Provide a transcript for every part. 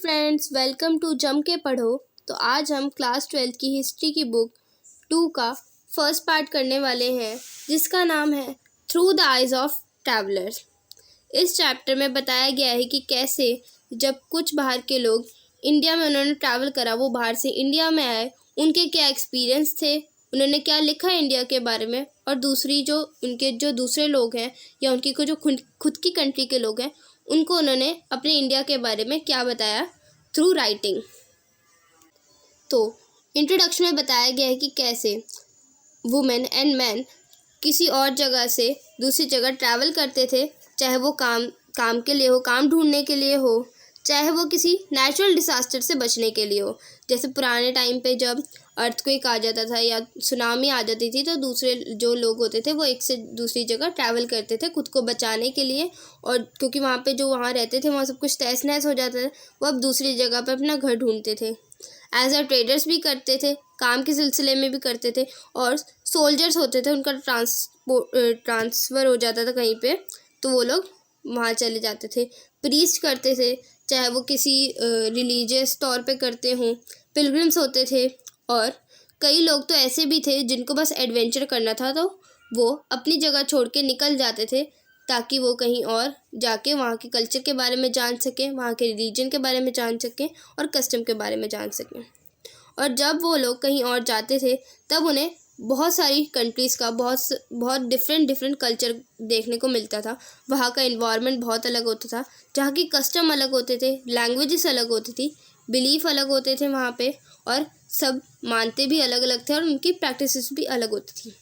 Friends, welcome to जम के पढ़ो। तो आज हम क्लास 12 की हिस्ट्री की बुक 2 का फर्स्ट पार्ट करने वाले हैं, जिसका नाम है through the eyes of travellers. इस चैप्टर में बताया गया है कि कैसे जब कुछ बाहर के लोग इंडिया में उन्होंने ट्रैवल करा, वो बाहर से इंडिया में आए, उनके क्या एक्सपीरियंस थे, उन्होंने क्या लिखा इंडिया के बारे में, और दूसरी जो उनके जो दूसरे लोग हैं या उनकी को जो खुद की कंट्री के लोग हैं, उनको उन्होंने अपने इंडिया के बारे में क्या बताया थ्रू राइटिंग। तो इंट्रोडक्शन में बताया गया है कि कैसे वुमेन एंड मैन किसी और जगह से दूसरी जगह ट्रैवल करते थे, चाहे वो काम के लिए हो, काम ढूंढने के लिए हो, चाहे वो किसी नेचुरल डिसास्टर से बचने के लिए हो। जैसे पुराने टाइम पे जब अर्थक्वेक आ जाता था या सुनामी आ जाती थी, तो दूसरे जो लोग होते थे वो एक से दूसरी जगह ट्रैवल करते थे खुद को बचाने के लिए, और क्योंकि वहाँ पे जो वहाँ रहते थे वहाँ सब कुछ तहस नहस हो जाता था, वो अब दूसरी जगह पे अपना घर ढूंढते थे। एज अ ट्रेडर्स भी करते थे, काम के सिलसिले में भी करते थे, और सोल्जर्स होते थे, उनका ट्रांसफ़र हो जाता था कहीं पे, तो वो लोग वहाँ चले जाते थे। प्रीस्ट करते थे, चाहे वो किसी रिलीजियस तौर पे करते हों। पिलग्रिम्स होते थे, और कई लोग तो ऐसे भी थे जिनको बस एडवेंचर करना था, तो वो अपनी जगह छोड़ के निकल जाते थे ताकि वो कहीं और जाके वहाँ के कल्चर के बारे में जान सकें, वहाँ के रिलीजन के बारे में जान सकें और कस्टम के बारे में जान सकें। और जब वो लोग कहीं और जाते थे तब उन्हें बहुत सारी कंट्रीज़ का बहुत डिफरेंट कल्चर देखने को मिलता था। वहाँ का इन्वायरमेंट बहुत अलग होता था, जहाँ की कस्टम अलग होते थे, लैंग्वेजेस अलग होती थी, बिलीफ अलग होते थे वहाँ पे, और सब मानते भी अलग अलग थे और उनकी प्रैक्टिसेस भी अलग होती थी।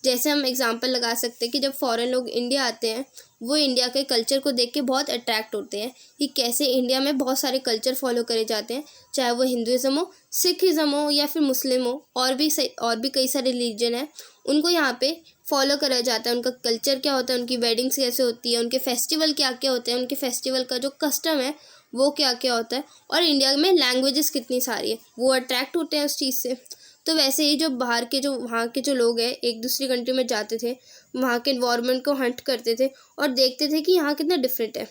जैसे हम एग्जांपल लगा सकते हैं कि जब फॉरेन लोग इंडिया आते हैं, वो इंडिया के कल्चर को देख के बहुत अट्रैक्ट होते हैं कि कैसे इंडिया में बहुत सारे कल्चर फॉलो करे जाते हैं, चाहे वो हिंदुज़म हो, सिखिज़म हो या फिर मुस्लिम हो, और भी कई सारे रिलीजन हैं, उनको यहाँ पे फॉलो करा जाता है। उनका कल्चर क्या होता है, उनकी वेडिंग्स कैसे होती है, उनके फेस्टिवल क्या क्या होते हैं, उनके फेस्टिवल का जो कस्टम है वो क्या क्या होता है, और इंडिया में लैंग्वेजेस कितनी सारी है, वो अट्रैक्ट होते हैं उस चीज़ से। तो वैसे ही जो बाहर के जो वहाँ के जो लोग हैं एक दूसरी कंट्री में जाते थे, वहाँ के इन्वायरमेंट को हंट करते थे और देखते थे कि यहाँ कितना डिफरेंट है।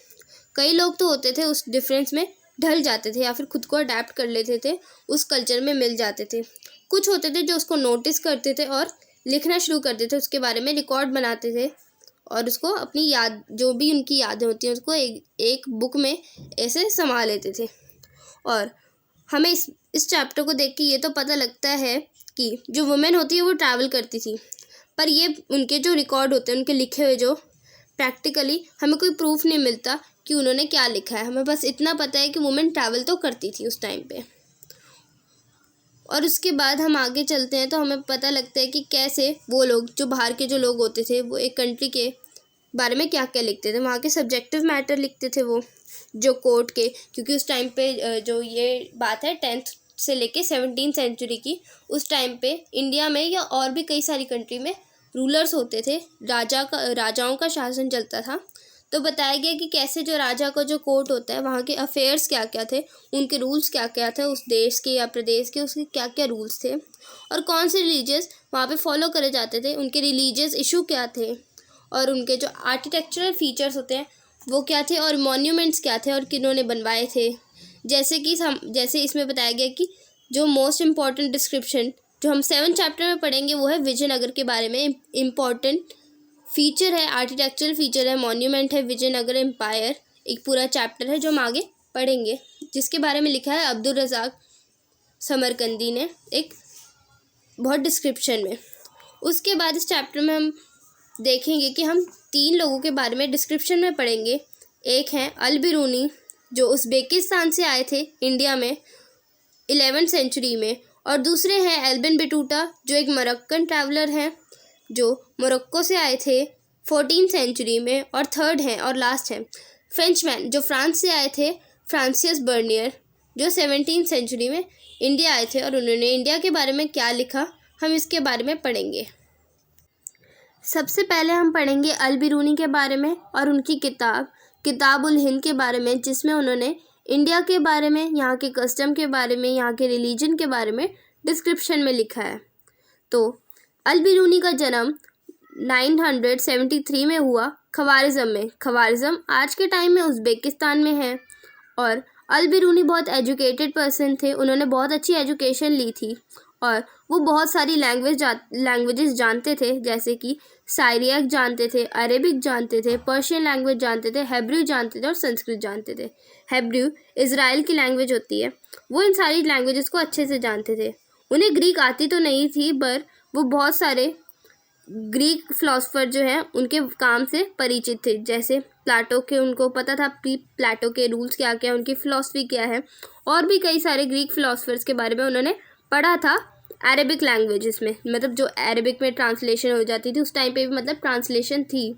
कई लोग तो होते थे उस डिफरेंस में ढल जाते थे या फिर खुद को अडेप्ट कर लेते थे, उस कल्चर में मिल जाते थे। कुछ होते थे जो उसको नोटिस करते थे और लिखना शुरू कर देते थे, उसके बारे में रिकॉर्ड बनाते थे और उसको अपनी याद, जो भी उनकी यादें होती हैं, उसको एक बुक में ऐसे संभाल लेते थे। और हमें इस चैप्टर को देख के ये तो पता लगता है कि जो वुमेन होती है वो ट्रैवल करती थी, पर ये उनके जो रिकॉर्ड होते हैं, उनके लिखे हुए जो प्रैक्टिकली हमें कोई प्रूफ नहीं मिलता कि उन्होंने क्या लिखा है। हमें बस इतना पता है कि वुमेन ट्रैवल तो करती थी उस टाइम पे। और उसके बाद हम आगे चलते हैं तो हमें पता लगता है कि कैसे वो लोग, जो बाहर के जो लोग होते थे, वो एक कंट्री के बारे में क्या क्या लिखते थे। वहाँ के सब्जेक्टिव मैटर लिखते थे वो, जो कोर्ट के, क्योंकि उस टाइम पे जो ये बात है 10th से लेके 17th सेंचुरी की, उस टाइम पे इंडिया में या और भी कई सारी कंट्री में रूलर्स होते थे, राजाओं का शासन चलता था। तो बताया गया कि कैसे जो राजा का जो कोर्ट होता है, वहाँ के अफेयर्स क्या क्या थे, उनके रूल्स क्या क्या थे, उस देश के या प्रदेश के उसके क्या क्या रूल्स थे, और कौन से रिलीजियस वहाँ पे फॉलो करे जाते थे, उनके रिलीजियस इशू क्या थे, और उनके जो आर्किटेक्चरल फीचर्स होते हैं वो क्या थे, और मॉन्यूमेंट्स क्या थे और किन्होंने बनवाए थे। जैसे इसमें बताया गया कि जो मोस्ट इम्पॉर्टेंट डिस्क्रिप्शन जो हम 7th चैप्टर में पढ़ेंगे वो है विजयनगर के बारे में। इम्पॉर्टेंट फीचर है, आर्किटेक्चरल फीचर है, मॉन्यूमेंट है, विजयनगर एम्पायर, एक पूरा चैप्टर है जो हम आगे पढ़ेंगे, जिसके बारे में लिखा है अब्दुल रज़ाक समरकंदी ने एक बहुत डिस्क्रिप्शन में। उसके बाद इस चैप्टर में हम देखेंगे कि हम 3 लोगों के बारे में डिस्क्रिप्शन में पढ़ेंगे। एक हैं अल बिरूनी, जो उज़्बेकिस्तान से आए थे इंडिया में 11th सेंचुरी में, और दूसरे हैं एल्बिन बटूटा, जो एक मोरक्कन ट्रैवलर हैं जो मोरक्को से आए थे 14th सेंचुरी में, और थर्ड हैं और लास्ट हैं फ्रेंचमैन, जो फ्रांस से आए थे, फ्रांसिस बर्नियर, जो 17th सेंचुरी में इंडिया आए थे, और उन्होंने इंडिया के बारे में क्या लिखा हम इसके बारे में पढ़ेंगे। सबसे पहले हम पढ़ेंगे अल बिरूनी के बारे में और उनकी किताबुल हिंद के बारे में, जिसमें उन्होंने इंडिया के बारे में, यहाँ के कस्टम के बारे में, यहाँ के रिलीजन के बारे में डिस्क्रिप्शन में लिखा है। तो अल बिरूनी का जन्म 973 में हुआ ख्वारिज़म में। ख्वारिज़म आज के टाइम में उज़्बेकिस्तान में है, और अल बिरूनी बहुत एजुकेटेड पर्सन थे, उन्होंने बहुत अच्छी एजुकेशन ली थी और वो बहुत सारी लैंग्वेजेस जानते थे, जैसे कि साइरियक जानते थे, अरेबिक जानते थे, पर्शियन लैंग्वेज जानते थे, हेब्रू जानते थे और संस्कृत जानते थे। हेब्रू इज़राइल की लैंग्वेज होती है। वो इन सारी लैंग्वेजेस को अच्छे से जानते थे। उन्हें ग्रीक आती तो नहीं थी, पर वो बहुत सारे ग्रीक फिलोसफर जो हैं उनके काम से परिचित थे, जैसे प्लाटो के, उनको पता था प्लाटो के रूल्स क्या क्या, उनकी फ़िलॉसफी क्या है, और भी कई सारे ग्रीक फिलोसफर्स के बारे में उन्होंने पढ़ा था अरेबिक लैंग्वेजेस में। मतलब जो अरेबिक में ट्रांसलेशन हो जाती थी उस टाइम पे भी, मतलब ट्रांसलेशन थी,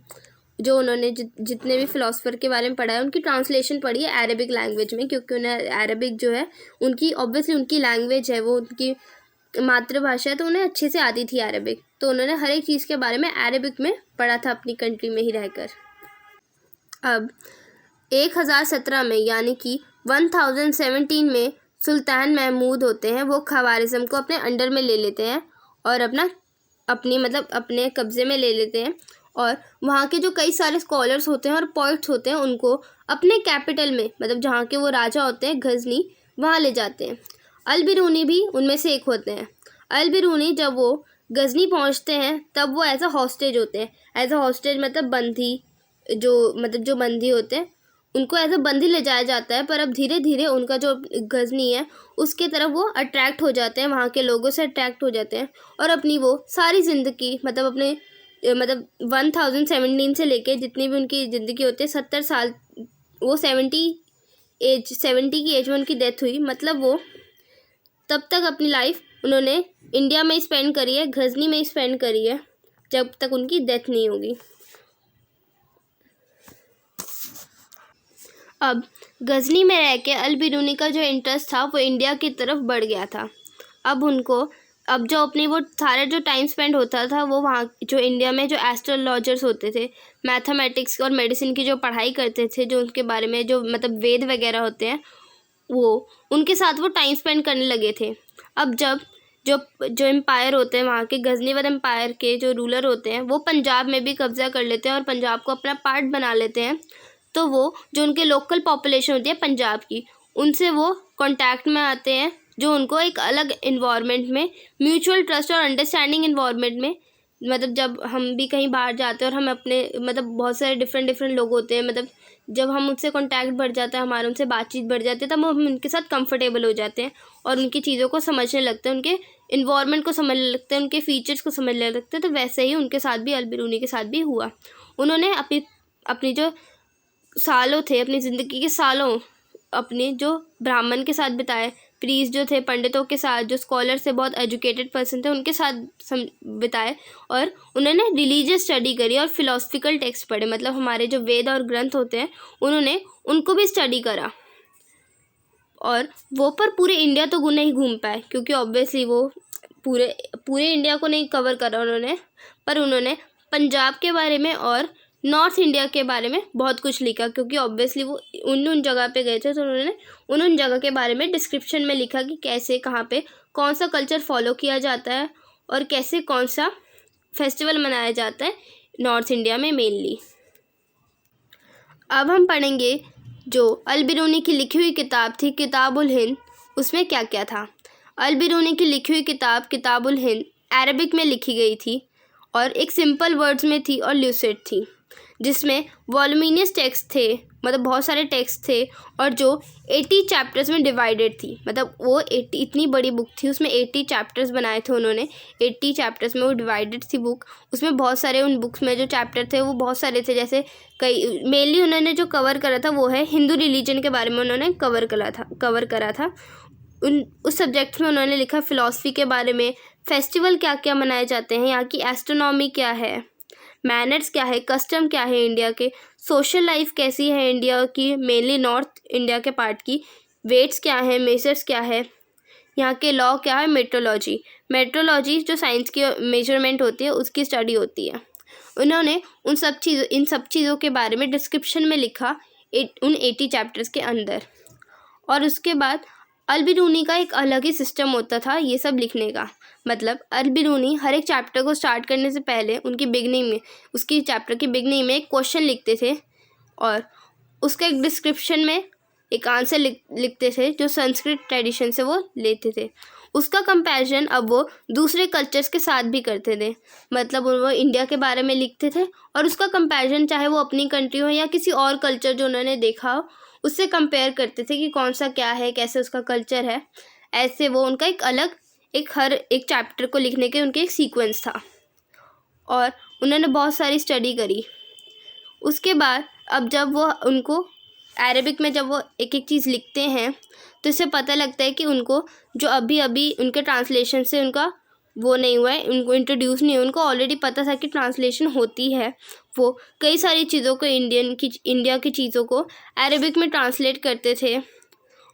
जो उन्होंने जितने भी फ़िलासफ़र के बारे में पढ़ा है उनकी ट्रांसलेशन पढ़ी है अरेबिक लैंग्वेज में, क्योंकि उन्हें अरेबिक जो है उनकी ऑब्वियसली उनकी लैंग्वेज है, वो उनकी मातृभाषा है, तो उन्हें अच्छे से आती थी अरेबिक। तो उन्होंने हर एक चीज़ के बारे में अरेबिक में पढ़ा था अपनी कंट्री में ही रहकर। अब 1017 में यानी कि 1017 में सुल्तान महमूद होते हैं, वो ख़वारिज़म को अपने अंडर में ले लेते हैं और अपने कब्ज़े में ले लेते हैं, और वहाँ के जो कई सारे स्कॉलर्स होते हैं और पोइट्स होते हैं उनको अपने कैपिटल में, मतलब जहाँ के वो राजा होते हैं गज़नी, वहाँ ले जाते हैं। अल बिरूनी भी उनमें से एक होते हैं। अल बिरूनी जब वो गज़नी पहुँचते हैं तब वो एज अ हॉस्टेज होते हैं। एज अ हॉस्टेज मतलब बंदी, जो बंदी होते हैं उनको एज अ बंदी ले जाया जाता है, पर अब धीरे धीरे उनका जो गज़नी है उसके तरफ वो अट्रैक्ट हो जाते हैं, वहाँ के लोगों से अट्रैक्ट हो जाते हैं, और अपनी वो सारी ज़िंदगी 1017 से लेके जितनी भी उनकी ज़िंदगी होती है 70 साल, वो 70 की एज में उनकी डेथ हुई। मतलब वो तब तक अपनी लाइफ उन्होंने इंडिया में ही स्पेंड करी है, गज़नी में ही स्पेंड करी है, जब तक उनकी डेथ नहीं होगी। अब गज़नी में रह के अल बिरूनी का जो इंटरेस्ट था वो इंडिया की तरफ बढ़ गया था। अब जो अपनी वो सारा जो टाइम स्पेंड होता था वो वहाँ जो इंडिया में जो एस्ट्रोलॉजर्स होते थे, मैथमेटिक्स और मेडिसिन की जो पढ़ाई करते थे, जो उनके बारे में जो वेद वगैरह होते हैं, वो उनके साथ वो टाइम स्पेंड करने लगे थे। अब जब जो एम्पायर होते हैं, वहाँ के गज़नीवद एम्पायर के जो रूलर होते हैं वो पंजाब में भी कब्ज़ा कर लेते हैं और पंजाब को अपना पार्ट बना लेते हैं, तो वो जो उनके लोकल पॉपुलेशन होती है पंजाब की, उनसे वो कांटेक्ट में आते हैं, जो उनको एक अलग इन्वायरमेंट में, म्यूचुअल ट्रस्ट और अंडरस्टैंडिंग इन्वायरमेंट में, जब हम भी कहीं बाहर जाते हैं और हम अपने बहुत सारे डिफरेंट लोग होते हैं, जब हम उनसे कांटेक्ट बढ़ जाता है, हमारा उनसे बातचीत बढ़ जाती है, तब हम उनके साथ कंफर्टेबल हो जाते हैं और उनकी चीज़ों को समझने लगते हैं, उनके इन्वायरमेंट को समझने लगते हैं, उनके फीचर्स को समझने लगते हैं। तो वैसे ही उनके साथ भी, अल बिरूनी के साथ भी हुआ। उन्होंने अपनी जो सालों थे, अपनी ज़िंदगी के सालों अपने जो ब्राह्मण के साथ बिताए, प्रीस्ट जो थे, पंडितों के साथ, जो स्कॉलर थे, बहुत एजुकेटेड पर्सन थे, उनके साथ बिताए, और उन्होंने रिलीजियस स्टडी करी और फिलोसफिकल टेक्स्ट पढ़े, मतलब हमारे जो वेद और ग्रंथ होते हैं उन्होंने उनको भी स्टडी करा। और वो पर पूरे इंडिया तो नहीं घूम पाए, क्योंकि ऑब्वियसली वो पूरे इंडिया को नहीं कवर करा उन्होंने, पर उन्होंने पंजाब के बारे में और नॉर्थ इंडिया के बारे में बहुत कुछ लिखा, क्योंकि ऑब्वियसली वो उन जगह पे गए थे, तो उन्होंने उन जगह के बारे में डिस्क्रिप्शन में लिखा कि कैसे, कहाँ पे कौन सा कल्चर फॉलो किया जाता है और कैसे कौन सा फेस्टिवल मनाया जाता है नॉर्थ इंडिया में मेनली। अब हम पढ़ेंगे जो अल बिरूनी की लिखी हुई किताब थी, किताबुल हिंद, उसमें क्या क्या था। अल बिरूनी की लिखी हुई किताब किताबुल हिंद अरबिक में लिखी गई थी और एक सिंपल वर्ड्स में थी और ल्यूसिड थी, जिसमें वॉल्यूमिनियस टेक्स्ट थे, मतलब बहुत सारे टेक्स्ट थे, और जो 80 चैप्टर्स में डिवाइडेड थी। मतलब वो 80 इतनी बड़ी बुक थी, उसमें 80 चैप्टर्स बनाए थे उन्होंने, 80 चैप्टर्स में वो डिवाइडेड थी बुक। उसमें बहुत सारे, उन बुक्स में जो चैप्टर थे वो बहुत सारे थे, जैसे कई मेनली उन्होंने जो कवर करा था वो है हिंदू रिलीजन के बारे में उन्होंने कवर करा था। उस सब्जेक्ट में उन्होंने लिखा फ़िलासफ़ी के बारे में, फेस्टिवल क्या क्या मनाए जाते हैं, यहाँ की एस्ट्रोनॉमी क्या है, मैनर्स क्या है, कस्टम क्या है इंडिया के, सोशल लाइफ कैसी है इंडिया की, मेनली नॉर्थ इंडिया के पार्ट की, वेट्स क्या है, मेजर्स क्या है, यहाँ के लॉ क्या है, मेट्रोलॉजी जो साइंस की मेजरमेंट होती है उसकी स्टडी होती है। उन्होंने इन सब चीज़ों के बारे में डिस्क्रिप्शन में लिखा उन 80 चैप्टर्स के अंदर। और उसके बाद अल बिरूनी का एक अलग ही सिस्टम होता था ये सब लिखने का। मतलब अल बिरूनी हर एक चैप्टर को स्टार्ट करने से पहले उसकी चैप्टर की बिगनिंग में एक क्वेश्चन लिखते थे और उसका एक डिस्क्रिप्शन में एक आंसर लिखते थे जो संस्कृत ट्रेडिशन से वो लेते थे। उसका कंपैरिजन अब वो दूसरे कल्चर्स के साथ भी करते थे। मतलब वो इंडिया के बारे में लिखते थे और उसका कंपैरिजन चाहे वो अपनी कंट्री हो या किसी और कल्चर जो उन्होंने देखा हो उससे कंपेयर करते थे कि कौन सा क्या है, कैसे उसका कल्चर है। ऐसे वो उनका एक अलग हर एक चैप्टर को लिखने के उनके एक सीक्वेंस था और उन्होंने बहुत सारी स्टडी करी। उसके बाद अब जब वो उनको अरेबिक में जब वो एक एक चीज़ लिखते हैं तो इससे पता लगता है कि उनको जो अभी अभी उनके ट्रांसलेशन से उनका वो नहीं हुआ है, उनको इंट्रोड्यूस नहीं हुआ, उनको ऑलरेडी पता था कि ट्रांसलेशन होती है। वो कई सारी चीज़ों को इंडिया की चीज़ों को अरेबिक में ट्रांसलेट करते थे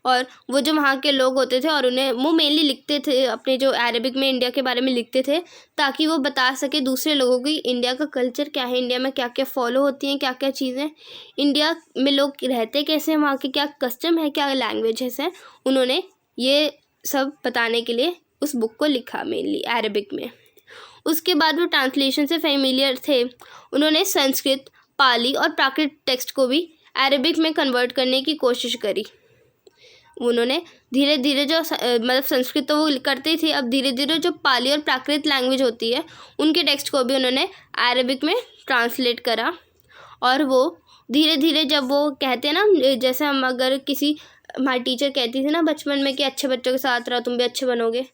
और वो जो वहाँ के लोग होते थे और उन्हें वो मेनली लिखते थे अपने जो अरेबिक में इंडिया के बारे में लिखते थे ताकि वो बता सके दूसरे लोगों को इंडिया का कल्चर क्या है, इंडिया में क्या क्या फॉलो होती हैं, क्या क्या चीज़ें, इंडिया में लोग रहते कैसे हैं, वहाँ के क्या कस्टम है, क्या लैंग्वेजेस हैं। उन्होंने ये सब बताने के लिए उस बुक को लिखा मेनली अरेबिक में। उसके बाद वो ट्रांसलेशन से फेमिलियर थे। उन्होंने संस्कृत, पाली और प्राकृत टेक्स्ट को भी अरेबिक में कन्वर्ट करने की कोशिश करी। उन्होंने धीरे धीरे जो मतलब संस्कृत तो वो करते ही थे, अब धीरे धीरे जो पाली और प्राकृत लैंग्वेज होती है उनके टेक्स्ट को भी उन्होंने अरेबिक में ट्रांसलेट करा। और वो धीरे धीरे जब वो कहते हैं ना, जैसे हम अगर किसी हमारी टीचर कहती थी ना बचपन में कि अच्छे बच्चों के साथ रहो तुम भी अच्छे बनोगे,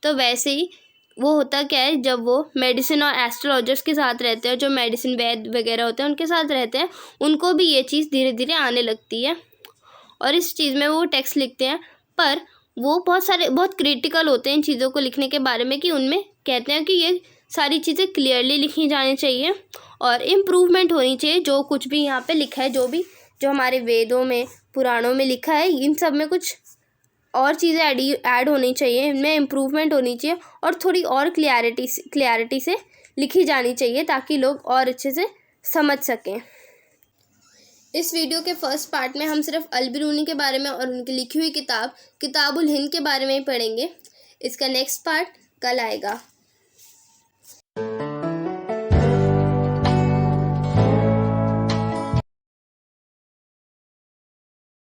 तो वैसे ही वो होता क्या है जब वो मेडिसिन और एस्ट्रोलॉजर्स के साथ रहते हैं, जो मेडिसिन वैद्य वगैरह होते हैं उनके साथ रहते हैं, उनको भी ये चीज़ धीरे धीरे आने लगती है और इस चीज़ में वो टेक्स्ट लिखते हैं। पर वो बहुत क्रिटिकल होते हैं इन चीज़ों को लिखने के बारे में कि उनमें कहते हैं कि ये सारी चीज़ें क्लियरली लिखी जानी चाहिए और इम्प्रूवमेंट होनी चाहिए। जो कुछ भी यहाँ पे लिखा है, जो हमारे वेदों में पुराणों में लिखा है, इन सब में कुछ और चीज़ें ऐड होनी चाहिए, इनमें इम्प्रूवमेंट होनी चाहिए और थोड़ी और क्लियरिटी से लिखी जानी चाहिए ताकि लोग और अच्छे से समझ सकें। इस वीडियो के फर्स्ट पार्ट में हम सिर्फ अल-बिरूनी के बारे में और उनकी लिखी हुई किताबुल हिंद के बारे में ही पढ़ेंगे। इसका नेक्स्ट पार्ट कल आएगा।